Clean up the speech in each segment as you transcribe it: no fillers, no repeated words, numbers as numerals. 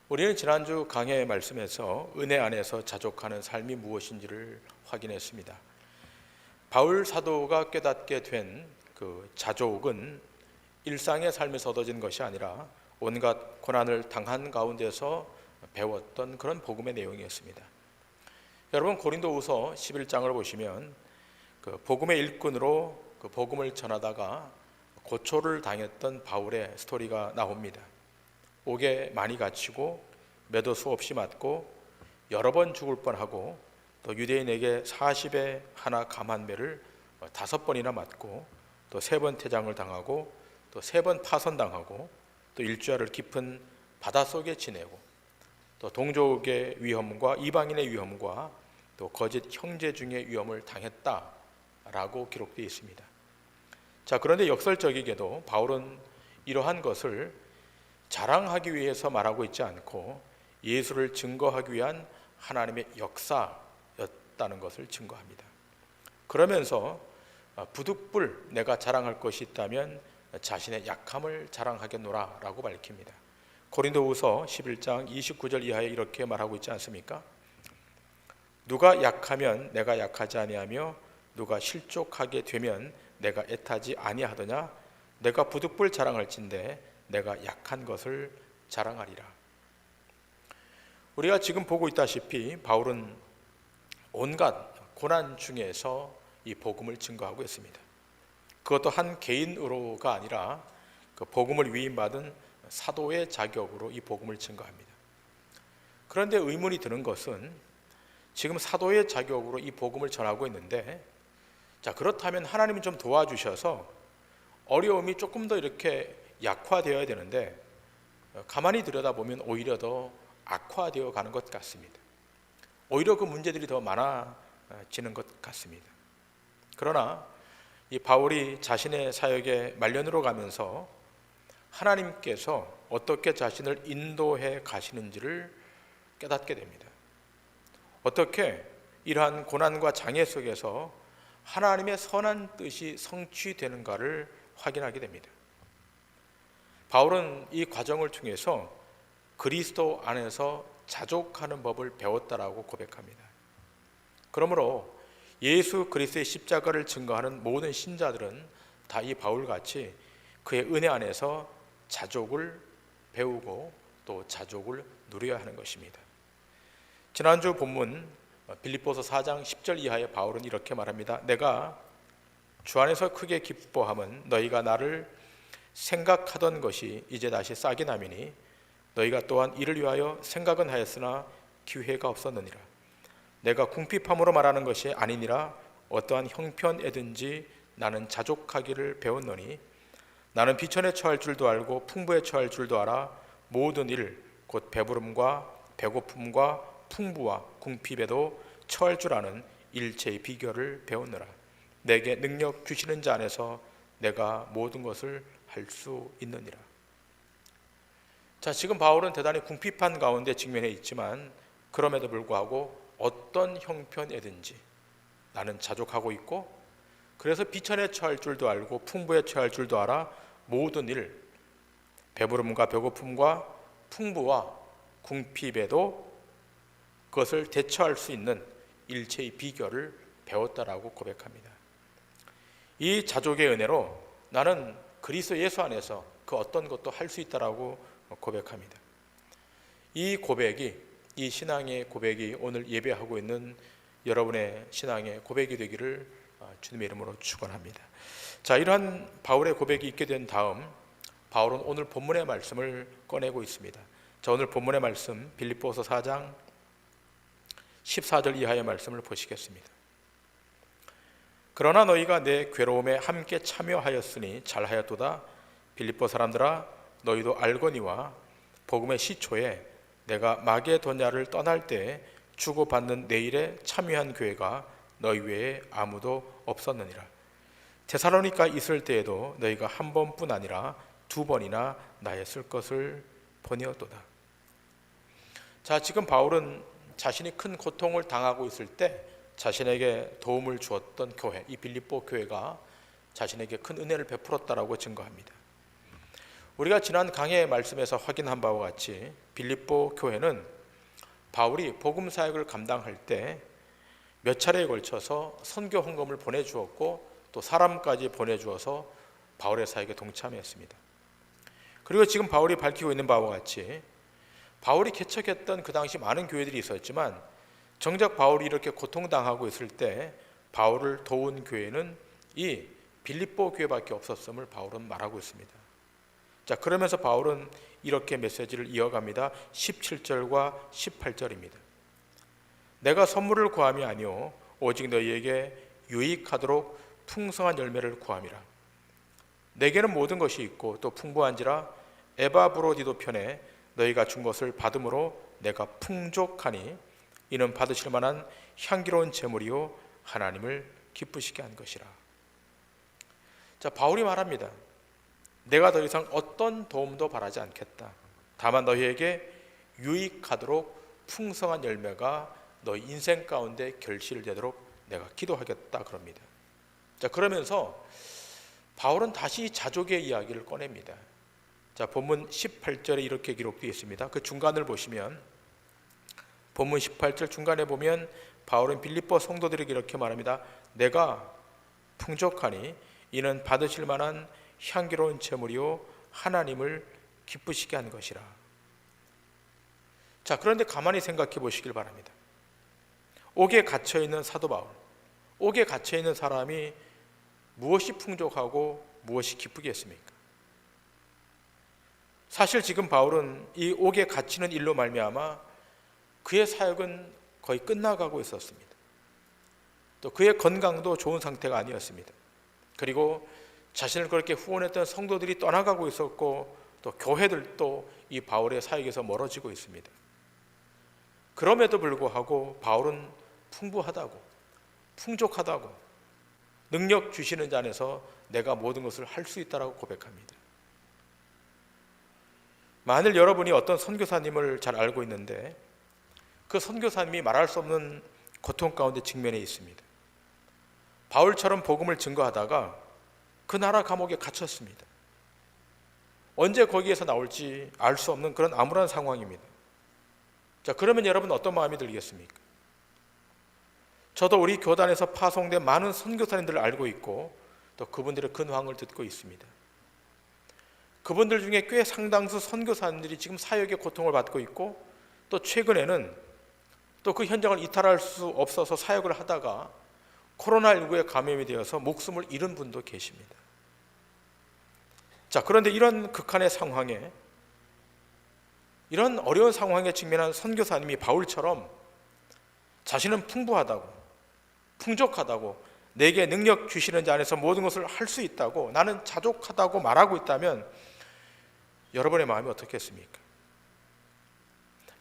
우리는 지난주 강해 말씀에서 은혜 안에서 자족하는 삶이 무엇인지를 확인했습니다. 바울 사도가 깨닫게 된 그 자족은 일상의 삶에서 얻어진 것이 아니라 온갖 고난을 당한 가운데서 배웠던 그런 복음의 내용이었습니다. 여러분, 고린도후서 11장을 보시면 그 복음의 일꾼으로 그 복음을 전하다가 고초를 당했던 바울의 스토리가 나옵니다. 옥에 많이 갇히고 매도 수없이 맞고 여러 번 죽을 뻔하고 또 유대인에게 40에 하나 감한 매를 5번이나 맞고 또 3번 퇴장을 당하고 또 3번 파손당하고 또 일주일을 깊은 바닷속에 지내고 또 동족의 위험과 이방인의 위험과 또 거짓 형제 중의 위험을 당했다라고 기록되어 있습니다. 자, 그런데 역설적이게도 바울은 이러한 것을 자랑하기 위해서 말하고 있지 않고 예수를 증거하기 위한 하나님의 역사였다는 것을 증거합니다. 그러면서 부득불 내가 자랑할 것이 있다면 자신의 약함을 자랑하겠노라 라고 밝힙니다. 고린도후서 11장 29절 이하에 이렇게 말하고 있지 않습니까? 누가 약하면 내가 약하지 아니하며 누가 실족하게 되면 내가 애타지 아니하더냐? 내가 부득불 자랑할진대 내가 약한 것을 자랑하리라. 우리가 지금 보고 있다시피 바울은 온갖 고난 중에서 이 복음을 증거하고 있습니다. 그것도 한 개인으로가 아니라 그 복음을 위임받은 사도의 자격으로 이 복음을 증거합니다. 그런데 의문이 드는 것은 지금 사도의 자격으로 이 복음을 전하고 있는데, 자, 그렇다면 하나님이 좀 도와주셔서 어려움이 조금 더 이렇게 약화되어야 되는데 가만히 들여다보면 오히려 더 악화되어 가는 것 같습니다. 오히려 그 문제들이 더 많아지는 것 같습니다. 그러나 이 바울이 자신의 사역의 말년으로 가면서 하나님께서 어떻게 자신을 인도해 가시는지를 깨닫게 됩니다. 어떻게 이러한 고난과 장애 속에서 하나님의 선한 뜻이 성취되는가를 확인하게 됩니다. 바울은 이 과정을 통해서 그리스도 안에서 자족하는 법을 배웠다라고 고백합니다. 그러므로 예수 그리스도의 십자가를 증거하는 모든 신자들은 다 이 바울같이 그의 은혜 안에서 자족을 배우고 또 자족을 누려야 하는 것입니다. 지난주 본문 빌립보서 4장 10절 이하의 바울은 이렇게 말합니다. 내가 주 안에서 크게 기뻐함은 너희가 나를 생각하던 것이 이제 다시 싹이 나미니 너희가 또한 이를 위하여 생각은 하였으나 기회가 없었느니라. 내가 궁핍함으로 말하는 것이 아니니라. 어떠한 형편에든지 나는 자족하기를 배웠노니 나는 비천에 처할 줄도 알고 풍부에 처할 줄도 알아. 모든 일 곧 배부름과 배고픔과 풍부와 궁핍에도 처할 줄 아는 일체의 비결을 배웠노라. 내게 능력 주시는 자 안에서 내가 모든 것을 할 수 있느니라. 자, 지금 바울은 대단히 궁핍한 가운데 직면해 있지만 그럼에도 불구하고 어떤 형편에든지 나는 자족하고 있고 그래서 비천에 처할 줄도 알고 풍부에 처할 줄도 알아. 모든 일, 배부름과 배고픔과 풍부와 궁핍에도 그것을 대처할 수 있는 일체의 비결을 배웠다라고 고백합니다. 이 자족의 은혜로 나는 그리스도 예수 안에서 그 어떤 것도 할 수 있다라고 고백합니다. 이 고백이, 이 신앙의 고백이 오늘 예배하고 있는 여러분의 신앙의 고백이 되기를 주님의 이름으로 축원합니다. 자, 이러한 바울의 고백이 있게 된 다음 바울은 오늘 본문의 말씀을 꺼내고 있습니다. 자, 오늘 본문의 말씀 빌립보서 4장 14절 이하의 말씀을 보시겠습니다. 그러나 너희가 내 괴로움에 함께 참여하였으니 잘하였도다. 빌립보 사람들아, 너희도 알거니와 복음의 시초에 내가 마게도냐를 떠날 때 주고받는 내일에 참여한 교회가 너희 외에 아무도 없었느니라. 데살로니가 있을 때에도 너희가 한 번뿐 아니라 2번이나 나의 쓸 것을 보내었도다. 자, 지금 바울은 자신이 큰 고통을 당하고 있을 때 자신에게 도움을 주었던 교회, 이 빌립보 교회가 자신에게 큰 은혜를 베풀었다라고 증거합니다. 우리가 지난 강해의 말씀에서 확인한 바와 같이 빌립보 교회는 바울이 복음 사역을 감당할 때 몇 차례에 걸쳐서 선교 헌금을 보내주었고 또 사람까지 보내주어서 바울의 사역에 동참했습니다. 그리고 지금 바울이 밝히고 있는 바와 같이 바울이 개척했던 그 당시 많은 교회들이 있었지만 정작 바울이 이렇게 고통당하고 있을 때 바울을 도운 교회는 이 빌립보 교회밖에 없었음을 바울은 말하고 있습니다. 자, 그러면서 바울은 이렇게 메시지를 이어갑니다. 17절과 18절입니다. 내가 선물을 구함이 아니요 오직 너희에게 유익하도록 풍성한 열매를 구함이라. 내게는 모든 것이 있고 또 풍부한지라 에바브로디도 편에 너희가 준 것을 받음으로 내가 풍족하니 이는 받으실 만한 향기로운 제물이요 하나님을 기쁘시게 한 것이라. 자, 바울이 말합니다. 내가 더 이상 어떤 도움도 바라지 않겠다. 다만 너희에게 유익하도록 풍성한 열매가 너희 인생 가운데 결실되도록 내가 기도하겠다 그럽니다. 자, 그러면서 바울은 다시 자족의 이야기를 꺼냅니다. 자, 본문 18절에 이렇게 기록되어 있습니다. 그 중간을 보시면 본문 18절 중간에 보면 바울은 빌립보 성도들에게 이렇게 말합니다. 내가 풍족하니 이는 받으실 만한 향기로운 제물이요 하나님을 기쁘시게 한 것이라. 자, 그런데 가만히 생각해 보시길 바랍니다. 옥에 갇혀있는 사도 바울, 옥에 갇혀있는 사람이 무엇이 풍족하고 무엇이 기쁘겠습니까? 사실 지금 바울은 이 옥에 갇히는 일로 말미암아 그의 사역은 거의 끝나가고 있었습니다. 또 그의 건강도 좋은 상태가 아니었습니다. 그리고 자신을 그렇게 후원했던 성도들이 떠나가고 있었고 또 교회들도 이 바울의 사역에서 멀어지고 있습니다. 그럼에도 불구하고 바울은 풍부하다고, 풍족하다고, 능력 주시는 자 안에서 내가 모든 것을 할 수 있다라고 고백합니다. 만일 여러분이 어떤 선교사님을 잘 알고 있는데 그 선교사님이 말할 수 없는 고통 가운데 직면해 있습니다. 바울처럼 복음을 증거하다가 그 나라 감옥에 갇혔습니다. 언제 거기에서 나올지 알 수 없는 그런 암울한 상황입니다. 자, 그러면 여러분 어떤 마음이 들겠습니까? 저도 우리 교단에서 파송된 많은 선교사님들을 알고 있고 또 그분들의 근황을 듣고 있습니다. 그분들 중에 꽤 상당수 선교사님들이 지금 사역의 고통을 받고 있고 또 최근에는 또 그 현장을 이탈할 수 없어서 사역을 하다가 코로나19에 감염이 되어서 목숨을 잃은 분도 계십니다. 자, 그런데 이런 극한의 상황에, 이런 어려운 상황에 직면한 선교사님이 바울처럼 자신은 풍부하다고, 풍족하다고, 내게 능력 주시는 자 안에서 모든 것을 할 수 있다고, 나는 자족하다고 말하고 있다면 여러분의 마음이 어떻겠습니까?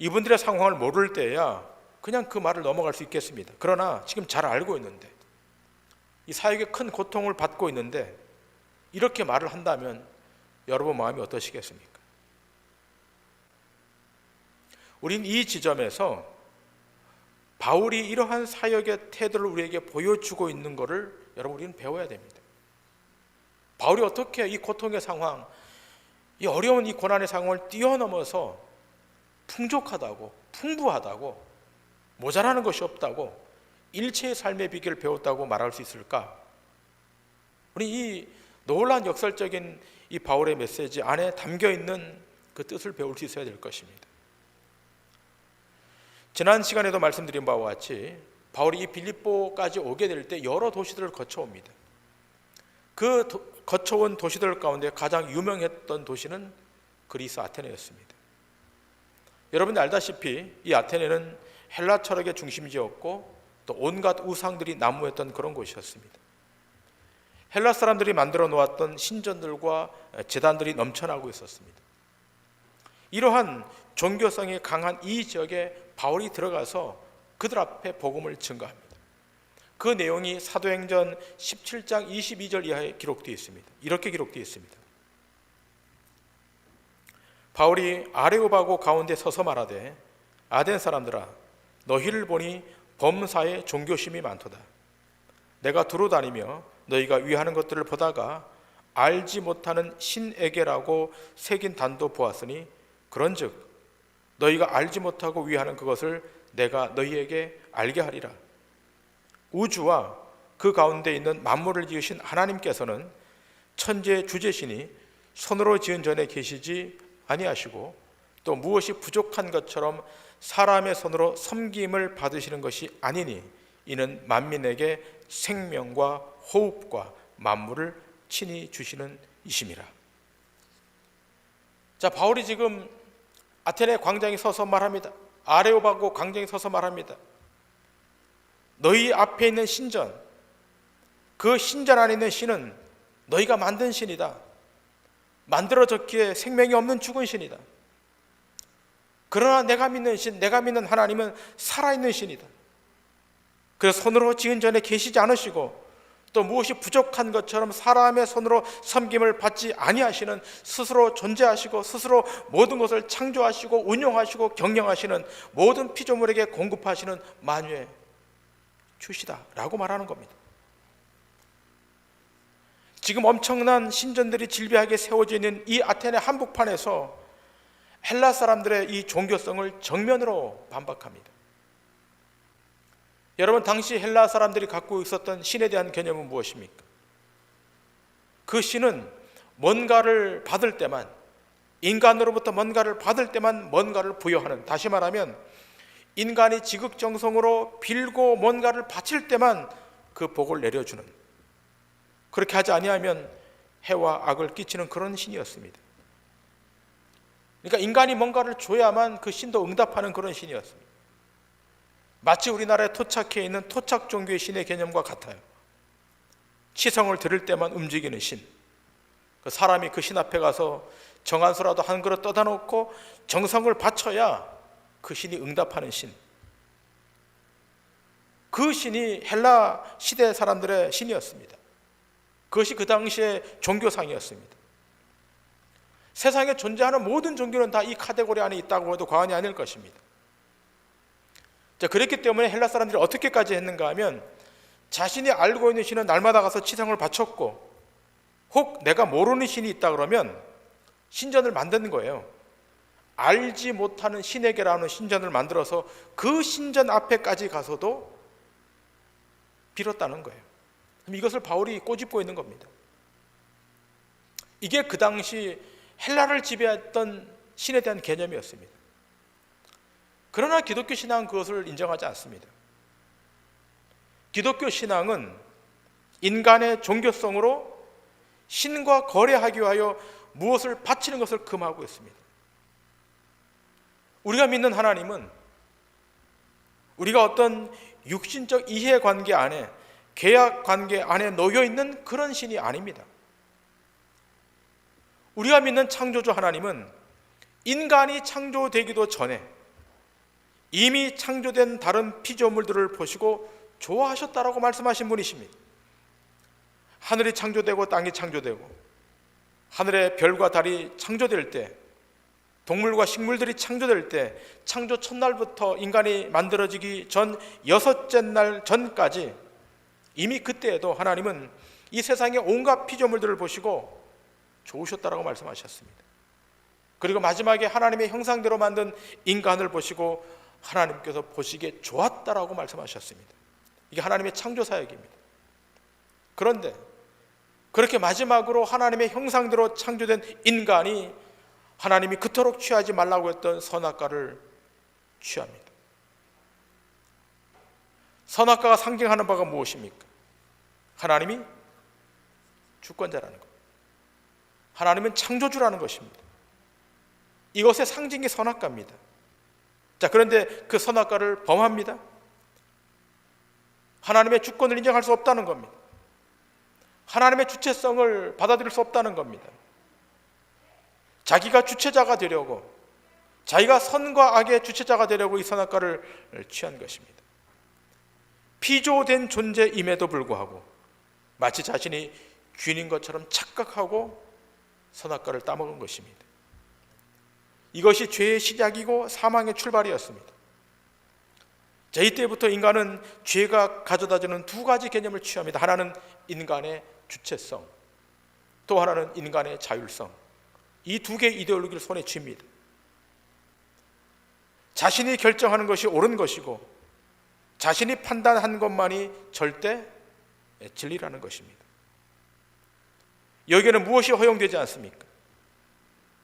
이분들의 상황을 모를 때야 그냥 그 말을 넘어갈 수 있겠습니다. 그러나 지금 잘 알고 있는데, 이 사역에 큰 고통을 받고 있는데 이렇게 말을 한다면 여러분 마음이 어떠시겠습니까? 우린 이 지점에서 바울이 이러한 사역의 태도를 우리에게 보여주고 있는 것을 여러분 우리는 배워야 됩니다. 바울이 어떻게 이 고통의 상황, 이 어려운 이 고난의 상황을 뛰어넘어서 풍족하다고, 풍부하다고, 모자라는 것이 없다고, 일체의 삶의 비결을 배웠다고 말할 수 있을까? 우리 이 놀라운 역설적인 이 바울의 메시지 안에 담겨있는 그 뜻을 배울 수 있어야 될 것입니다. 지난 시간에도 말씀드린 바와 같이 바울이 이 빌립보까지 오게 될 때 여러 도시들을 거쳐옵니다. 그 거쳐온 도시들 가운데 가장 유명했던 도시는 그리스 아테네였습니다. 여러분들 알다시피 이 아테네는 헬라 철학의 중심지였고 또 온갖 우상들이 난무했던 그런 곳이었습니다. 헬라 사람들이 만들어 놓았던 신전들과 제단들이 넘쳐나고 있었습니다. 이러한 종교성이 강한 이 지역에 바울이 들어가서 그들 앞에 복음을 증거합니다. 그 내용이 사도행전 17장 22절 이하에 기록되어 있습니다. 이렇게 기록되어 있습니다. 바울이 아레오바고 가운데 서서 말하되 아덴 사람들아 너희를 보니 범사에 종교심이 많도다. 내가 두루 다니며 너희가 위하는 것들을 보다가 알지 못하는 신에게라고 새긴 단도 보았으니 그런즉 너희가 알지 못하고 위하는 그것을 내가 너희에게 알게 하리라. 우주와 그 가운데 있는 만물을 지으신 하나님께서는 천지의 주재신이 손으로 지은 전에 계시지 아니하시고 또 무엇이 부족한 것처럼 사람의 손으로 섬김을 받으시는 것이 아니니 이는 만민에게 생명과 호흡과 만물을 친히 주시는 이심이라. 자, 바울이 지금 아테네 광장에 서서 말합니다. 아레오바고 광장에 서서 말합니다. 너희 앞에 있는 신전, 그 신전 안에 있는 신은 너희가 만든 신이다. 만들어졌기에 생명이 없는 죽은 신이다. 그러나 내가 믿는 신, 내가 믿는 하나님은 살아있는 신이다. 그래서 손으로 지은 전에 계시지 않으시고 또 무엇이 부족한 것처럼 사람의 손으로 섬김을 받지 아니하시는, 스스로 존재하시고 스스로 모든 것을 창조하시고 운용하시고 경영하시는, 모든 피조물에게 공급하시는 만유의 주시다 라고 말하는 겁니다. 지금 엄청난 신전들이 질비하게 세워져 있는 이 아테네 한복판에서 헬라 사람들의 이 종교성을 정면으로 반박합니다. 여러분, 당시 헬라 사람들이 갖고 있었던 신에 대한 개념은 무엇입니까? 그 신은 뭔가를 받을 때만, 인간으로부터 뭔가를 받을 때만 뭔가를 부여하는, 다시 말하면 인간이 지극정성으로 빌고 뭔가를 바칠 때만 그 복을 내려주는, 그렇게 하지 아니하면 해와 악을 끼치는 그런 신이었습니다. 그러니까 인간이 뭔가를 줘야만 그 신도 응답하는 그런 신이었습니다. 마치 우리나라에 토착해 있는 토착 종교의 신의 개념과 같아요. 치성을 드릴 때만 움직이는 신, 그 사람이 그 신 앞에 가서 정한수라도 한 그릇 떠다 놓고 정성을 바쳐야 그 신이 응답하는 신, 그 신이 헬라 시대 사람들의 신이었습니다. 그것이 그 당시의 종교상이었습니다. 세상에 존재하는 모든 종교는 다 이 카테고리 안에 있다고 해도 과언이 아닐 것입니다. 자, 그랬기 때문에 헬라 사람들이 어떻게까지 했는가 하면 자신이 알고 있는 신은 날마다 가서 치성을 바쳤고, 혹 내가 모르는 신이 있다 그러면 신전을 만드는 거예요. 알지 못하는 신에게라는 신전을 만들어서 그 신전 앞에까지 가서도 빌었다는 거예요. 이것을 바울이 꼬집고 있는 겁니다. 이게 그 당시 헬라를 지배했던 신에 대한 개념이었습니다. 그러나 기독교 신앙은 그것을 인정하지 않습니다. 기독교 신앙은 인간의 종교성으로 신과 거래하기 위하여 무엇을 바치는 것을 금하고 있습니다. 우리가 믿는 하나님은 우리가 어떤 육신적 이해관계 안에, 계약관계 안에 놓여있는 그런 신이 아닙니다. 우리가 믿는 창조주 하나님은 인간이 창조되기도 전에 이미 창조된 다른 피조물들을 보시고 좋아하셨다라고 말씀하신 분이십니다. 하늘이 창조되고 땅이 창조되고 하늘의 별과 달이 창조될 때, 동물과 식물들이 창조될 때, 창조 첫날부터 인간이 만들어지기 전 6째 날 전까지 이미 그때에도 하나님은 이 세상의 온갖 피조물들을 보시고 좋으셨다라고 말씀하셨습니다. 그리고 마지막에 하나님의 형상대로 만든 인간을 보시고 하나님께서 보시기에 좋았다라고 말씀하셨습니다. 이게 하나님의 창조 사역입니다. 그런데 그렇게 마지막으로 하나님의 형상대로 창조된 인간이 하나님이 그토록 취하지 말라고 했던 선악과를 취합니다. 선악과가 상징하는 바가 무엇입니까? 하나님이 주권자라는 것, 하나님은 창조주라는 것입니다. 이것의 상징이 선악과입니다. 자, 그런데 그 선악과를 범합니다. 하나님의 주권을 인정할 수 없다는 겁니다. 하나님의 주체성을 받아들일 수 없다는 겁니다. 자기가 주체자가 되려고, 자기가 선과 악의 주체자가 되려고 이 선악과를 취한 것입니다. 피조된 존재임에도 불구하고 마치 자신이 귀인인 것처럼 착각하고 선악과를 따먹은 것입니다. 이것이 죄의 시작이고 사망의 출발이었습니다. 자, 이때부터 인간은 죄가 가져다주는 두 가지 개념을 취합니다. 하나는 인간의 주체성, 또 하나는 인간의 자율성. 이 두 개의 이데올로기를 손에 쥡니다. 자신이 결정하는 것이 옳은 것이고 자신이 판단한 것만이 절대 진리라는 것입니다. 여기에는 무엇이 허용되지 않습니까?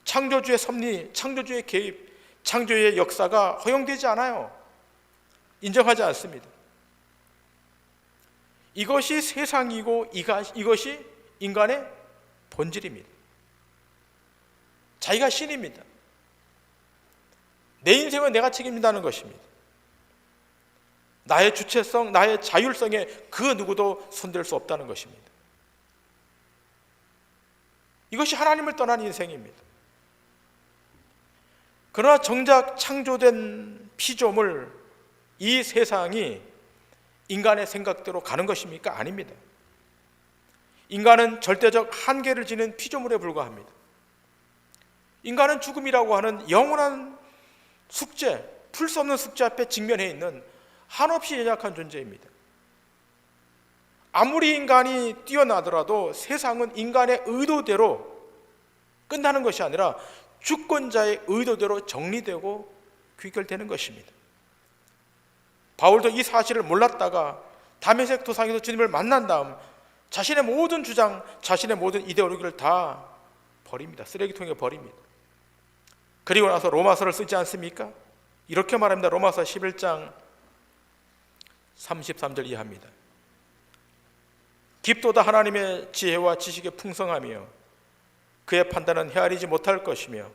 창조주의 섭리, 창조주의 개입, 창조의 역사가 허용되지 않아요. 인정하지 않습니다. 이것이 세상이고 이것이 인간의 본질입니다. 자기가 신입니다. 내 인생은 내가 책임진다는 것입니다. 나의 주체성, 나의 자율성에 그 누구도 손댈 수 없다는 것입니다. 이것이 하나님을 떠난 인생입니다. 그러나 정작 창조된 피조물, 이 세상이 인간의 생각대로 가는 것입니까? 아닙니다. 인간은 절대적 한계를 지닌 피조물에 불과합니다. 인간은 죽음이라고 하는 영원한 숙제, 풀 수 없는 숙제 앞에 직면해 있는 한없이 연약한 존재입니다. 아무리 인간이 뛰어나더라도 세상은 인간의 의도대로 끝나는 것이 아니라 주권자의 의도대로 정리되고 귀결되는 것입니다. 바울도 이 사실을 몰랐다가 다메섹 도상에서 주님을 만난 다음 자신의 모든 주장, 자신의 모든 이데올로기를 다 버립니다. 쓰레기통에 버립니다. 그리고 나서 로마서를 쓰지 않습니까? 이렇게 말합니다. 로마서 11장 33절 이하입니다. 깊도다 하나님의 지혜와 지식의 풍성하며 그의 판단은 헤아리지 못할 것이며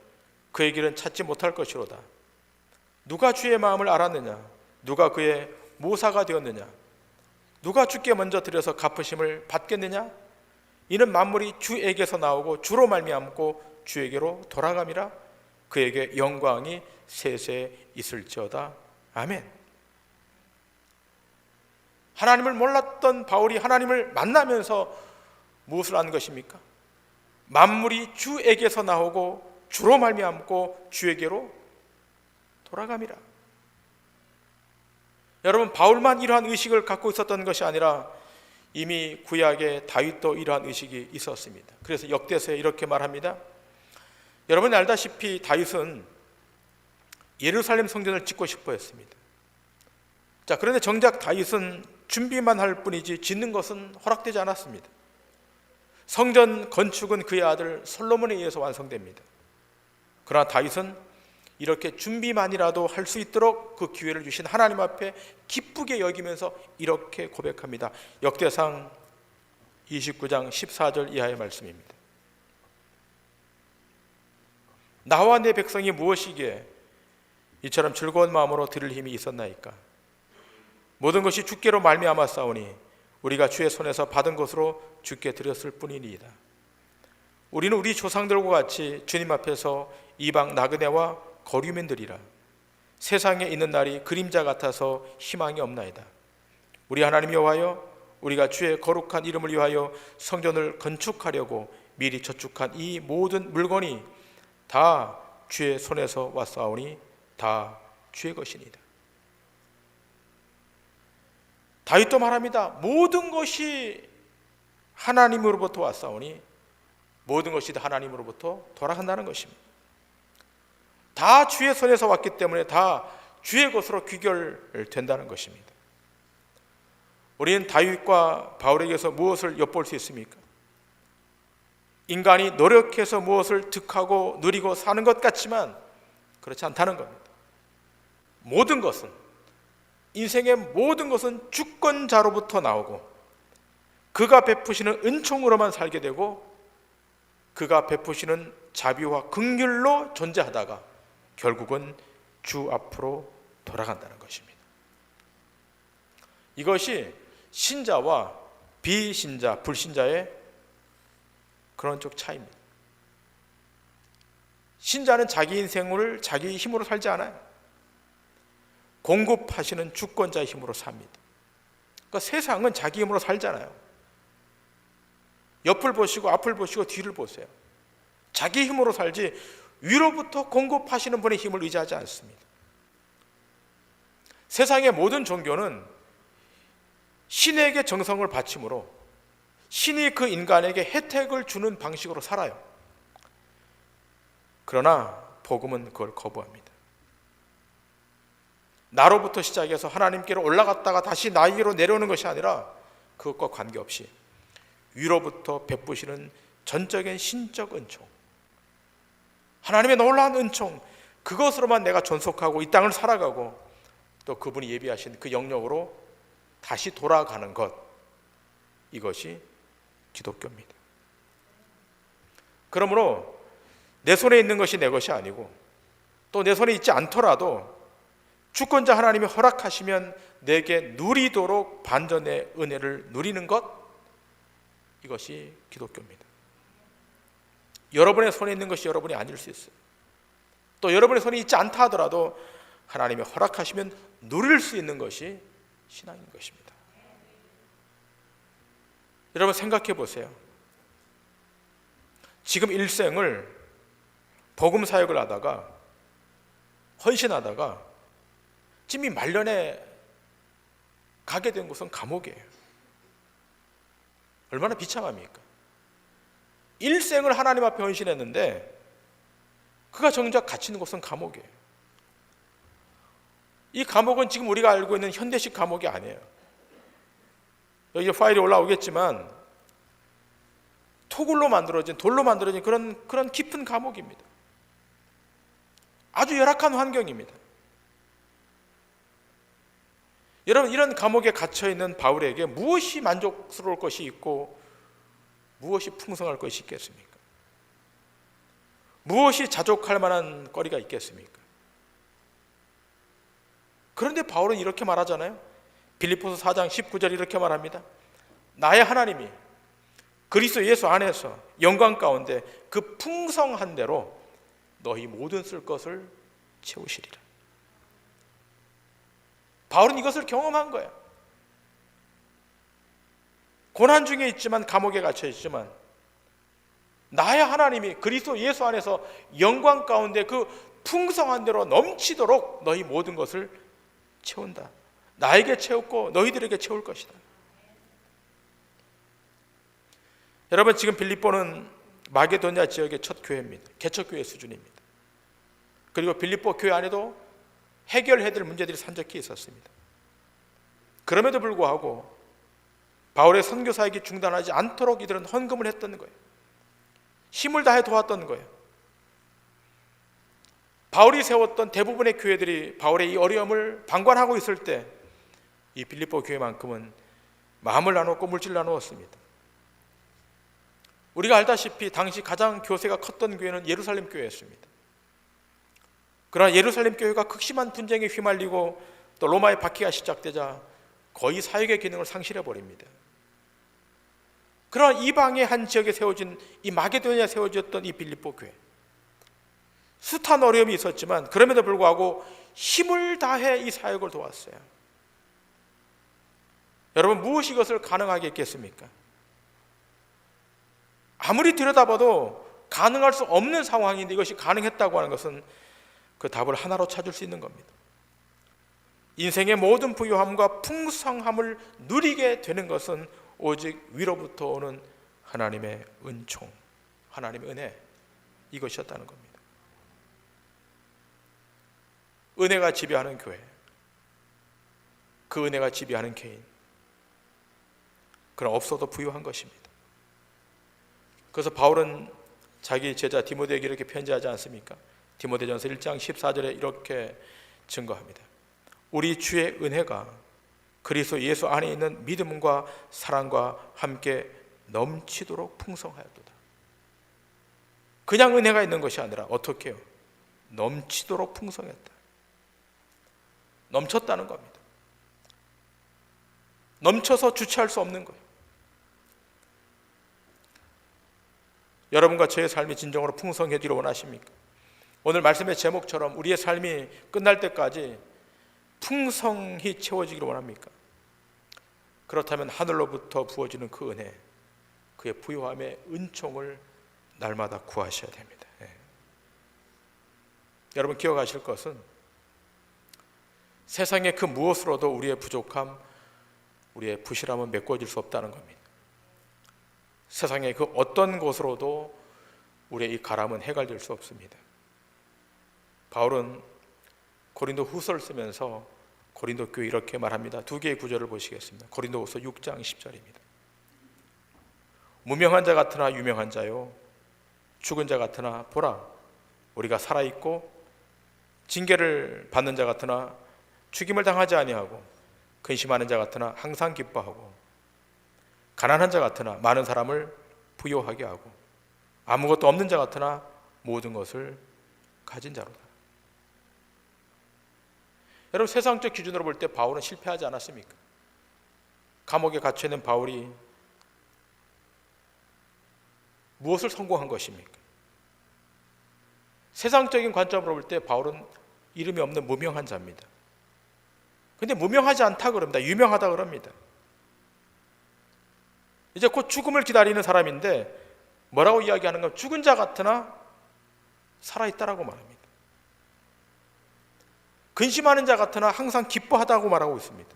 그의 길은 찾지 못할 것이로다. 누가 주의 마음을 알았느냐? 누가 그의 모사가 되었느냐? 누가 주께 먼저 드려서 갚으심을 받겠느냐? 이는 만물이 주에게서 나오고 주로 말미암고 주에게로 돌아감이라. 그에게 영광이 세세 있을지어다. 아멘. 하나님을 몰랐던 바울이 하나님을 만나면서 무엇을 한 것입니까? 만물이 주에게서 나오고 주로 말미암고 주에게로 돌아감이라. 여러분, 바울만 이러한 의식을 갖고 있었던 것이 아니라 이미 구약의 다윗도 이러한 의식이 있었습니다. 그래서 역대서에 이렇게 말합니다. 여러분이 알다시피 다윗은 예루살렘 성전을 짓고 싶어 했습니다. 자, 그런데 정작 다윗은 준비만 할 뿐이지 짓는 것은 허락되지 않았습니다. 성전 건축은 그의 아들 솔로몬에 의해서 완성됩니다. 그러나 다윗은 이렇게 준비만이라도 할 수 있도록 그 기회를 주신 하나님 앞에 기쁘게 여기면서 이렇게 고백합니다. 역대상 29장 14절 이하의 말씀입니다. 나와 내 백성이 무엇이기에 이처럼 즐거운 마음으로 드릴 힘이 있었나이까? 모든 것이 주께로 말미암았사오니 우리가 주의 손에서 받은 것으로 주께 드렸을 뿐이니이다. 우리는 우리 조상들과 같이 주님 앞에서 이방 나그네와 거류민들이라. 세상에 있는 날이 그림자 같아서 희망이 없나이다. 우리 하나님 여호와여, 우리가 주의 거룩한 이름을 위하여 성전을 건축하려고 미리 저축한 이 모든 물건이 다 주의 손에서 왔사오니 다 주의 것이니이다. 다윗도 말합니다. 모든 것이 하나님으로부터 왔사오니 모든 것이 다 하나님으로부터 돌아간다는 것입니다. 다 주의 손에서 왔기 때문에 다 주의 것으로 귀결된다는 것입니다. 우리는 다윗과 바울에게서 무엇을 엿볼 수 있습니까? 인간이 노력해서 무엇을 득하고 누리고 사는 것 같지만 그렇지 않다는 겁니다. 모든 것은, 인생의 모든 것은 주권자로부터 나오고 그가 베푸시는 은총으로만 살게 되고 그가 베푸시는 자비와 긍휼로 존재하다가 결국은 주 앞으로 돌아간다는 것입니다. 이것이 신자와 비신자, 불신자의 그런 쪽 차이입니다. 신자는 자기 인생을 자기 힘으로 살지 않아요. 공급하시는 주권자의 힘으로 삽니다. 그러니까 세상은 자기 힘으로 살잖아요. 옆을 보시고 앞을 보시고 뒤를 보세요. 자기 힘으로 살지 위로부터 공급하시는 분의 힘을 의지하지 않습니다. 세상의 모든 종교는 신에게 정성을 바침으로 신이 그 인간에게 혜택을 주는 방식으로 살아요. 그러나 복음은 그걸 거부합니다. 나로부터 시작해서 하나님께로 올라갔다가 다시 나에게로 내려오는 것이 아니라 그것과 관계없이 위로부터 베푸시는 전적인 신적 은총, 하나님의 놀라운 은총, 그것으로만 내가 존속하고 이 땅을 살아가고 또 그분이 예비하신 그 영역으로 다시 돌아가는 것, 이것이 기독교입니다. 그러므로 내 손에 있는 것이 내 것이 아니고 또 내 손에 있지 않더라도 주권자 하나님이 허락하시면 내게 누리도록 반전의 은혜를 누리는 것, 이것이 기독교입니다. 여러분의 손에 있는 것이 여러분이 아닐 수 있어요. 또 여러분의 손에 있지 않다 하더라도 하나님이 허락하시면 누릴 수 있는 것이 신앙인 것입니다. 여러분 생각해 보세요. 지금 일생을 복음 사역을 하다가 헌신하다가 지금 이 말년에 가게 된 곳은 감옥이에요. 얼마나 비참합니까? 일생을 하나님 앞에 헌신했는데 그가 정작 갇히는 곳은 감옥이에요. 이 감옥은 지금 우리가 알고 있는 현대식 감옥이 아니에요. 여기 파일이 올라오겠지만 토굴로 만들어진, 돌로 만들어진 그런 깊은 감옥입니다. 아주 열악한 환경입니다. 여러분, 이런 감옥에 갇혀있는 바울에게 무엇이 만족스러울 것이 있고 무엇이 풍성할 것이 있겠습니까? 무엇이 자족할 만한 거리가 있겠습니까? 그런데 바울은 이렇게 말하잖아요. 빌립보서 4장 19절 이렇게 말합니다. 나의 하나님이 그리스도 예수 안에서 영광 가운데 그 풍성한 대로 너희 모든 쓸 것을 채우시리라. 바울은 이것을 경험한 거예요. 고난 중에 있지만, 감옥에 갇혀 있지만 나의 하나님이 그리스도 예수 안에서 영광 가운데 그 풍성한 대로 넘치도록 너희 모든 것을 채운다. 나에게 채웠고 너희들에게 채울 것이다. 여러분, 지금 빌립보는 마게도냐 지역의 첫 교회입니다. 개척교회 수준입니다. 그리고 빌립보 교회 안에도 해결해야 될 문제들이 산적해 있었습니다. 그럼에도 불구하고 바울의 선교 사역이 중단하지 않도록 이들은 헌금을 했던 거예요. 힘을 다해 도왔던 거예요. 바울이 세웠던 대부분의 교회들이 바울의 이 어려움을 방관하고 있을 때 이 빌립보 교회만큼은 마음을 나누었고 물질을 나누었습니다. 우리가 알다시피 당시 가장 교세가 컸던 교회는 예루살렘 교회였습니다. 그러나 예루살렘 교회가 극심한 분쟁에 휘말리고 또 로마의 박해가 시작되자 거의 사역의 기능을 상실해 버립니다. 그러나 이방의 한 지역에 세워진 이 마게도냐에 세워졌던 이 빌립보 교회, 숱한 어려움이 있었지만 그럼에도 불구하고 힘을 다해 이 사역을 도왔어요. 여러분, 무엇이 이것을 가능하게 했겠습니까? 아무리 들여다봐도 가능할 수 없는 상황인데 이것이 가능했다고 하는 것은 그 답을 하나로 찾을 수 있는 겁니다. 인생의 모든 부유함과 풍성함을 누리게 되는 것은 오직 위로부터 오는 하나님의 은총, 하나님의 은혜, 이것이었다는 겁니다. 은혜가 지배하는 교회, 그 은혜가 지배하는 개인, 그럼 없어도 부유한 것입니다. 그래서 바울은 자기 제자 디모데에게 이렇게 편지하지 않습니까? 디모데전서 1장 14절에 이렇게 증거합니다. 우리 주의 은혜가 그리스도 예수 안에 있는 믿음과 사랑과 함께 넘치도록 풍성하였도다. 그냥 은혜가 있는 것이 아니라 어떻게 해요? 넘치도록 풍성했다. 넘쳤다는 겁니다. 넘쳐서 주체할 수 없는 거예요. 여러분과 저의 삶이 진정으로 풍성해지기를 원하십니까? 오늘 말씀의 제목처럼 우리의 삶이 끝날 때까지 풍성히 채워지기를 원합니까? 그렇다면 하늘로부터 부어지는 그 은혜, 그의 부요함의 은총을 날마다 구하셔야 됩니다. 여러분, 기억하실 것은 세상의 그 무엇으로도 우리의 부족함, 우리의 부실함은 메꿔질 수 없다는 겁니다. 세상의 그 어떤 것으로도 우리의 이 가람은 해결될 수 없습니다. 바울은 고린도 후서를 쓰면서 고린도 교회 이렇게 말합니다. 두 개의 구절을 보시겠습니다. 고린도후서 6장 10절입니다. 무명한 자 같으나 유명한 자요, 죽은 자 같으나 보라, 우리가 살아있고 징계를 받는 자 같으나 죽임을 당하지 아니하고, 근심하는 자 같으나 항상 기뻐하고, 가난한 자 같으나 많은 사람을 부요하게 하고, 아무것도 없는 자 같으나 모든 것을 가진 자로다. 여러분, 세상적 기준으로 볼 때 바울은 실패하지 않았습니까? 감옥에 갇혀 있는 바울이 무엇을 성공한 것입니까? 세상적인 관점으로 볼 때 바울은 이름이 없는 무명한 자입니다. 근데 무명하지 않다 그럽니다. 유명하다 그럽니다. 이제 곧 죽음을 기다리는 사람인데 뭐라고 이야기하는 건 죽은 자 같으나 살아있다라고 말합니다. 근심하는 자 같으나 항상 기뻐하다고 말하고 있습니다.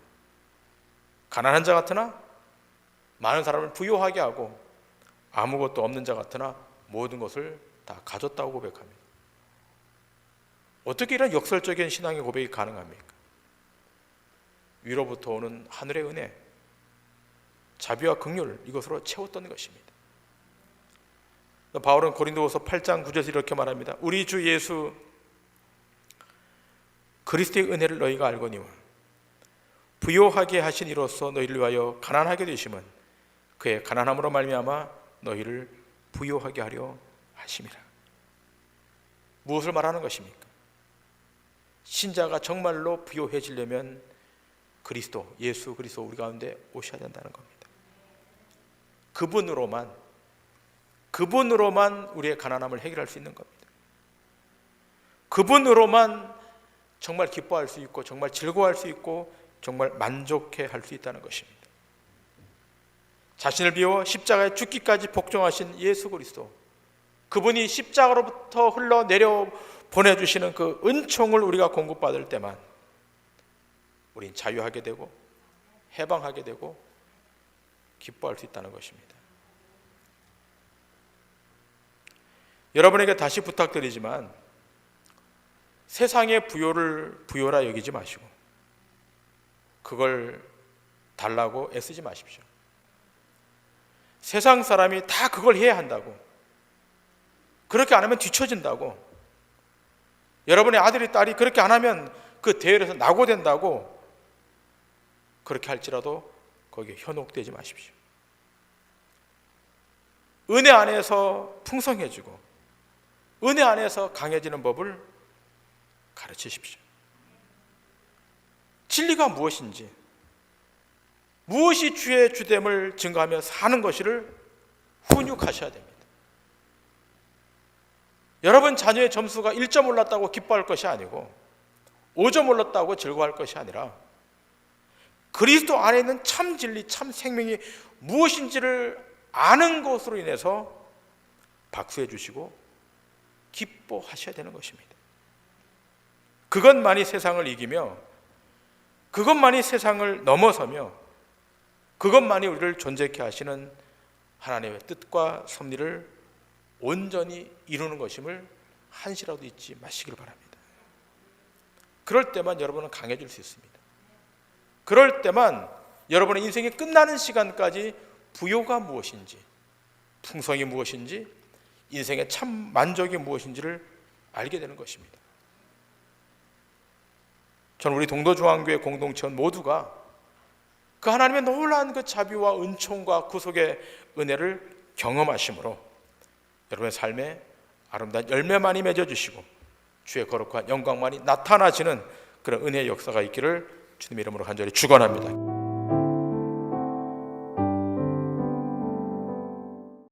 가난한 자 같으나 많은 사람을 부요하게 하고, 아무것도 없는 자 같으나 모든 것을 다 가졌다고 고백합니다. 어떻게 이런 역설적인 신앙의 고백이 가능합니까? 위로부터 오는 하늘의 은혜, 자비와 긍휼, 이것으로 채웠던 것입니다. 바울은 고린도후서 8장 9절에서 이렇게 말합니다. 우리 주 예수 그리스도의 은혜를 너희가 알거니와 부요하게 하신 이로써 너희를 위하여 가난하게 되심은 그의 가난함으로 말미암아 너희를 부요하게 하려 하심이라. 무엇을 말하는 것입니까? 신자가 정말로 부요해지려면 그리스도, 예수 그리스도 우리 가운데 오셔야 된다는 겁니다. 그분으로만 우리의 가난함을 해결할 수 있는 겁니다. 그분으로만 정말 기뻐할 수 있고, 정말 즐거워할 수 있고, 정말 만족해 할 수 있다는 것입니다. 자신을 비워 십자가에 죽기까지 복종하신 예수 그리스도, 그분이 십자가로부터 흘러내려 보내주시는 그 은총을 우리가 공급받을 때만 우린 자유하게 되고 해방하게 되고 기뻐할 수 있다는 것입니다. 여러분에게 다시 부탁드리지만 세상의 부요를 부요라 여기지 마시고 그걸 달라고 애쓰지 마십시오. 세상 사람이 다 그걸 해야 한다고, 그렇게 안 하면 뒤처진다고, 여러분의 아들이 딸이 그렇게 안 하면 그 대열에서 낙오된다고 그렇게 할지라도 거기에 현혹되지 마십시오. 은혜 안에서 풍성해지고 은혜 안에서 강해지는 법을 가르치십시오. 진리가 무엇인지, 무엇이 주의 주됨을 증거하며 사는 것을 훈육하셔야 됩니다. 여러분 자녀의 점수가 1점 올랐다고 기뻐할 것이 아니고 5점 올랐다고 즐거워할 것이 아니라 그리스도 안에 있는 참 진리, 참 생명이 무엇인지를 아는 것으로 인해서 박수해 주시고 기뻐하셔야 되는 것입니다. 그것만이 세상을 이기며 그것만이 세상을 넘어서며 그것만이 우리를 존재케 하시는 하나님의 뜻과 섭리를 온전히 이루는 것임을 한시라도 잊지 마시길 바랍니다. 그럴 때만 여러분은 강해질 수 있습니다. 그럴 때만 여러분의 인생이 끝나는 시간까지 부요가 무엇인지, 풍성이 무엇인지, 인생의 참 만족이 무엇인지를 알게 되는 것입니다. 저는 우리 동도중앙교회 공동체원 모두가 그 하나님의 놀라운 그 자비와 은총과 구속의 은혜를 경험하심으로 여러분의 삶에 아름다운 열매만이 맺어주시고 주의 거룩한 영광만이 나타나지는 그런 은혜의 역사가 있기를 주님의 이름으로 간절히 축원합니다.